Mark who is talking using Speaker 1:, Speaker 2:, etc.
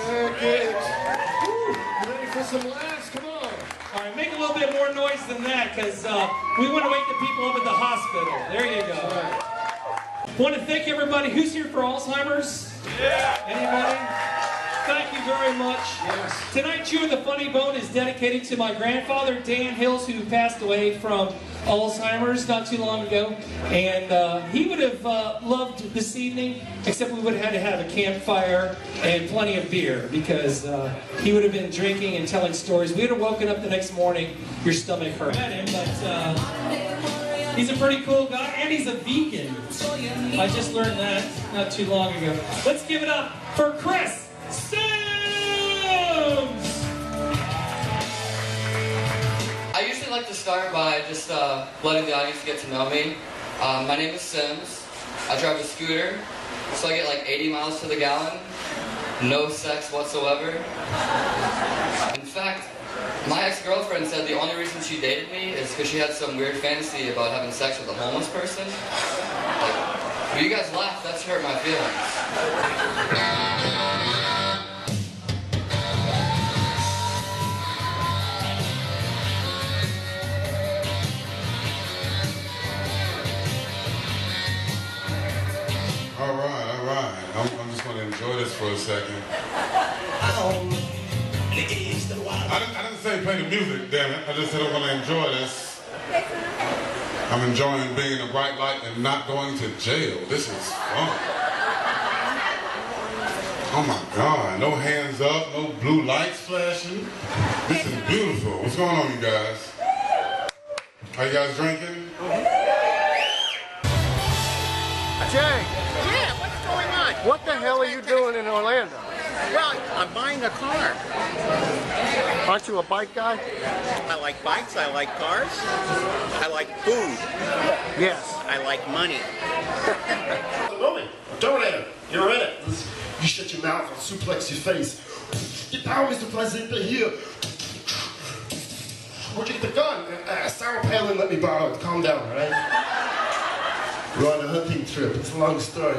Speaker 1: Second. Woo. You ready for some laughs? Come on.
Speaker 2: All right, make a little bit more noise than that, because we want to wake the people up at the hospital. There you go.
Speaker 1: Right.
Speaker 2: Want to thank everybody. Who's here for Alzheimer's? Yeah. Anybody? Thank you very much.
Speaker 1: Yes.
Speaker 2: Tonight, Chewing the Funny Bone is dedicated to my grandfather, Dan Hills, who passed away from Alzheimer's not too long ago. And he would have loved this evening, except we would have had to have a campfire and plenty of beer, because he would have been drinking and telling stories. We would have woken up the next morning, your stomach hurt. I met him, but he's a pretty cool guy, and he's a vegan. I just learned that not too long ago. Let's give it up for Chris Sims!
Speaker 3: I usually like to start by just letting the audience get to know me. My name is Sims. I drive a scooter, so I get like 80 miles to the gallon. No sex whatsoever. In fact, my ex-girlfriend said the only reason she dated me is because she had some weird fantasy about having sex with a homeless person. Like, when you guys laugh, that's hurt my feelings.
Speaker 4: All right. I'm just going to enjoy this for a second. I didn't say play the music, damn it. I just said I'm going to enjoy this. I'm enjoying being in the bright light and not going to jail. This is fun. Oh my God, no hands up, no blue lights flashing. This is beautiful. What's going on, you guys? Are you guys drinking?
Speaker 5: Jay,
Speaker 6: Yeah, what's going on?
Speaker 5: what the hell are you doing in Orlando?
Speaker 6: Well, I'm buying a car.
Speaker 5: Aren't you a bike guy?
Speaker 6: I like bikes, I like cars, I like food,
Speaker 5: Yes.
Speaker 6: I like money.
Speaker 1: Moving. Terminator. You're in it. You shut your mouth, I'll suplex your face. Get down, Mr. President, here. Where'd you get the gun? Sarah Palin let me borrow it. Calm down, all right? We're on a hunting trip. It's a long story.